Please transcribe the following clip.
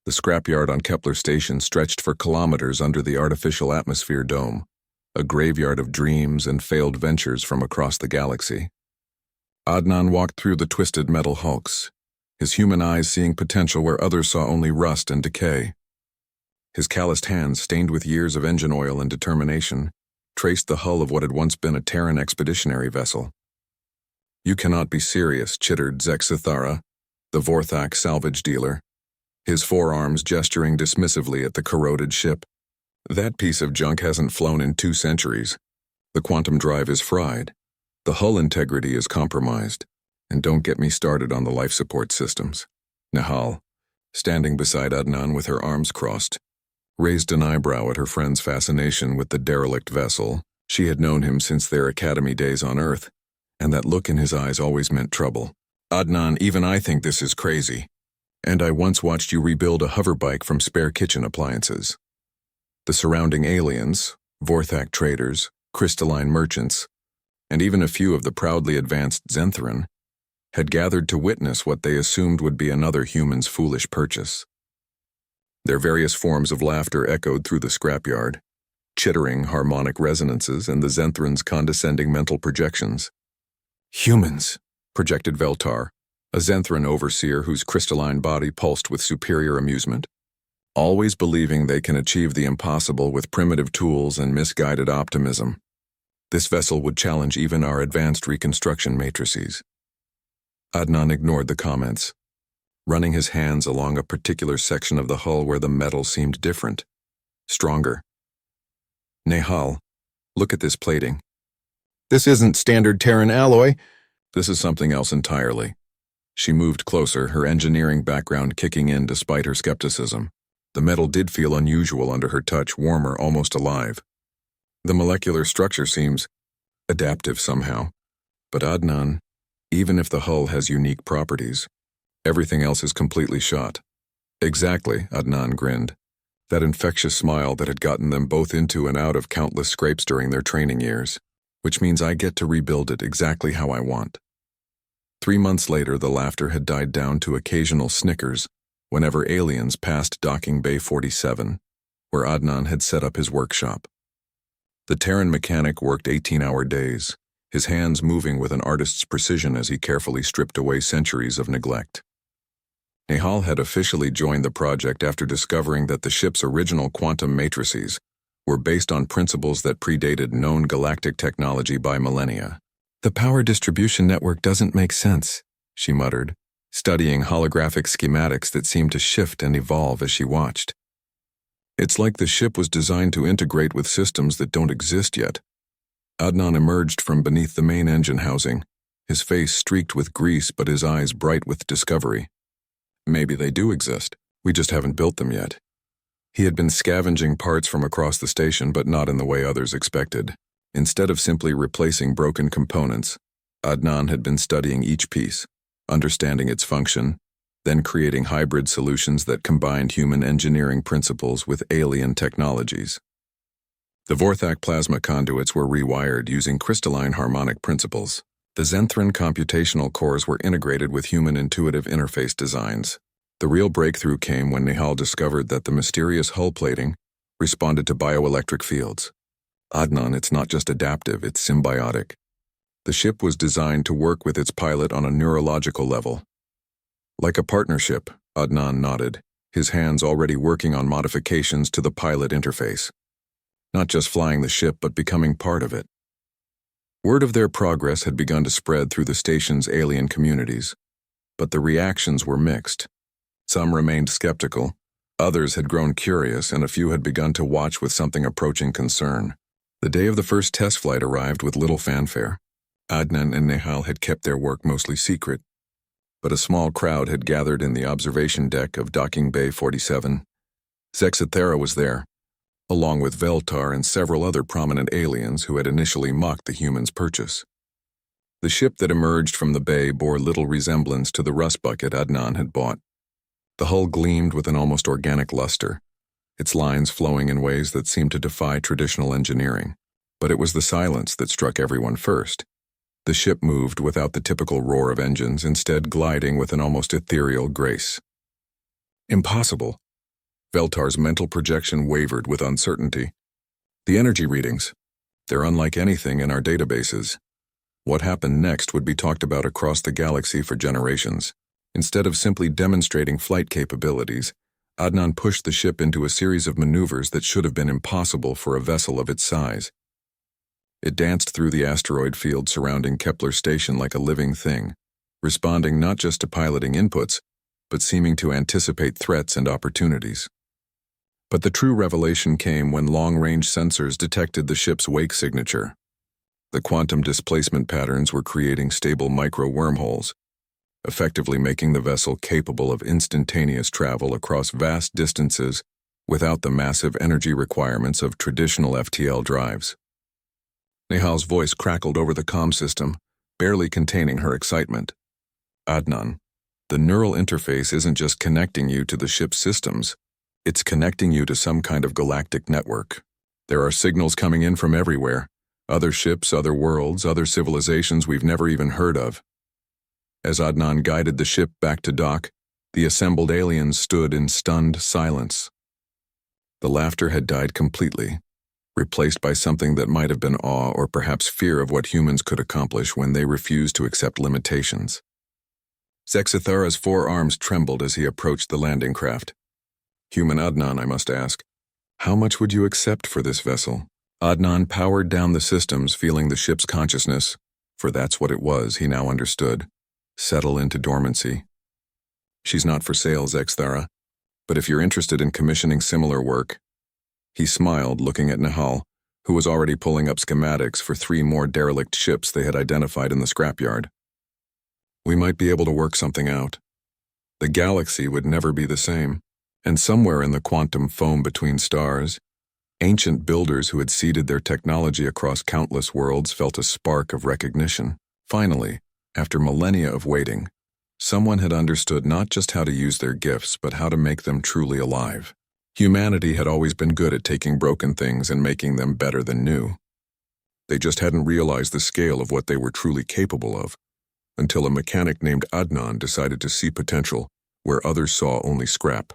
The scrapyard on Kepler Station stretched for kilometers under the artificial atmosphere dome, a graveyard of dreams and failed ventures from across the galaxy. Adnan walked through the twisted metal hulks, his human eyes seeing potential where others saw only rust and decay. His calloused hands, stained with years of engine oil and determination, traced the hull of what had once been a Terran expeditionary vessel. "You cannot be serious," chittered Zexithara, the Vorthak salvage dealer, his forearms gesturing dismissively at the corroded ship. "That piece of junk hasn't flown in 2 centuries. The quantum drive is fried. The hull integrity is compromised. And don't get me started on the life support systems." Nehal, standing beside Adnan with her arms crossed, raised an eyebrow at her friend's fascination with the derelict vessel. She had known him since their academy days on Earth, and that look in his eyes always meant trouble. "Adnan, even I think this is crazy. And I once watched you rebuild a hoverbike from spare kitchen appliances." The surrounding aliens, Vorthak traders, crystalline merchants, and even a few of the proudly advanced Zenthran, had gathered to witness what they assumed would be another human's foolish purchase. Their various forms of laughter echoed through the scrapyard, chittering harmonic resonances and the Zenthran's condescending mental projections. "Humans," projected Veltar, a Zenthran overseer whose crystalline body pulsed with superior amusement, "always believing they can achieve the impossible with primitive tools and misguided optimism. This vessel would challenge even our advanced reconstruction matrices." Adnan ignored the comments, running his hands along a particular section of the hull where the metal seemed different, stronger. "Nehal, look at this plating. This isn't standard Terran alloy. This is something else entirely." She moved closer, her engineering background kicking in despite her skepticism. The metal did feel unusual under her touch, warmer, almost alive. The molecular structure seems adaptive somehow. But Adnan, even if the hull has unique properties, everything else is completely shot. "Exactly," Adnan grinned, that infectious smile that had gotten them both into and out of countless scrapes during their training years, "which means I get to rebuild it exactly how I want." 3 months later, the laughter had died down to occasional snickers whenever aliens passed Docking Bay 47, where Adnan had set up his workshop. The Terran mechanic worked 18-hour days, his hands moving with an artist's precision as he carefully stripped away centuries of neglect. Nehal had officially joined the project after discovering that the ship's original quantum matrices were based on principles that predated known galactic technology by millennia. "The power distribution network doesn't make sense," she muttered, studying holographic schematics that seemed to shift and evolve as she watched. "It's like the ship was designed to integrate with systems that don't exist yet." Adnan emerged from beneath the main engine housing, his face streaked with grease but his eyes bright with discovery. "Maybe they do exist. We just haven't built them yet." He had been scavenging parts from across the station, but not in the way others expected. Instead of simply replacing broken components, Adnan had been studying each piece, understanding its function, then creating hybrid solutions that combined human engineering principles with alien technologies. The Vorthak plasma conduits were rewired using crystalline harmonic principles. The Zenthran computational cores were integrated with human intuitive interface designs. The real breakthrough came when Nehal discovered that the mysterious hull plating responded to bioelectric fields. "Adnan, it's not just adaptive, it's symbiotic." The ship was designed to work with its pilot on a neurological level. "Like a partnership," Adnan nodded, his hands already working on modifications to the pilot interface. Not just flying the ship, but becoming part of it. Word of their progress had begun to spread through the station's alien communities, but the reactions were mixed. Some remained skeptical, others had grown curious, and a few had begun to watch with something approaching concern. The day of the first test flight arrived with little fanfare. Adnan and Nehal had kept their work mostly secret, but a small crowd had gathered in the observation deck of Docking Bay 47. Zexithara was there, along with Veltar and several other prominent aliens who had initially mocked the humans' purchase. The ship that emerged from the bay bore little resemblance to the rust bucket Adnan had bought. The hull gleamed with an almost organic luster, its lines flowing in ways that seemed to defy traditional engineering. But it was the silence that struck everyone first. The ship moved without the typical roar of engines, instead gliding with an almost ethereal grace. "Impossible," Veltar's mental projection wavered with uncertainty. The energy readings. They're unlike anything in our databases. What happened next would be talked about across the galaxy for generations. Instead of simply demonstrating flight capabilities, Adnan pushed the ship into a series of maneuvers that should have been impossible for a vessel of its size. It danced through the asteroid field surrounding Kepler Station like a living thing, responding not just to piloting inputs, but seeming to anticipate threats and opportunities. But the true revelation came when long-range sensors detected the ship's wake signature. The quantum displacement patterns were creating stable micro-wormholes, effectively making the vessel capable of instantaneous travel across vast distances without the massive energy requirements of traditional FTL drives. Nehal's voice crackled over the comm system, barely containing her excitement. Adnan, the neural interface isn't just connecting you to the ship's systems, it's connecting you to some kind of galactic network. There are signals coming in from everywhere, other ships, other worlds, other civilizations we've never even heard of. As Adnan guided the ship back to dock, the assembled aliens stood in stunned silence. The laughter had died completely, replaced by something that might have been awe or perhaps fear of what humans could accomplish when they refused to accept limitations. Zexithara's forearms trembled as he approached the landing craft. Human Adnan, I must ask, how much would you accept for this vessel? Adnan powered down the systems, feeling the ship's consciousness, for that's what it was, he now understood, settle into dormancy. She's not for sale, Zexithara, but if you're interested in commissioning similar work. He smiled, looking at Nehal, who was already pulling up schematics for 3 more derelict ships they had identified in the scrapyard. We might be able to work something out. The galaxy would never be the same, and somewhere in the quantum foam between stars, ancient builders who had seeded their technology across countless worlds felt a spark of recognition. Finally, after millennia of waiting, someone had understood not just how to use their gifts, but how to make them truly alive. Humanity had always been good at taking broken things and making them better than new. They just hadn't realized the scale of what they were truly capable of, until a mechanic named Adnan decided to see potential where others saw only scrap.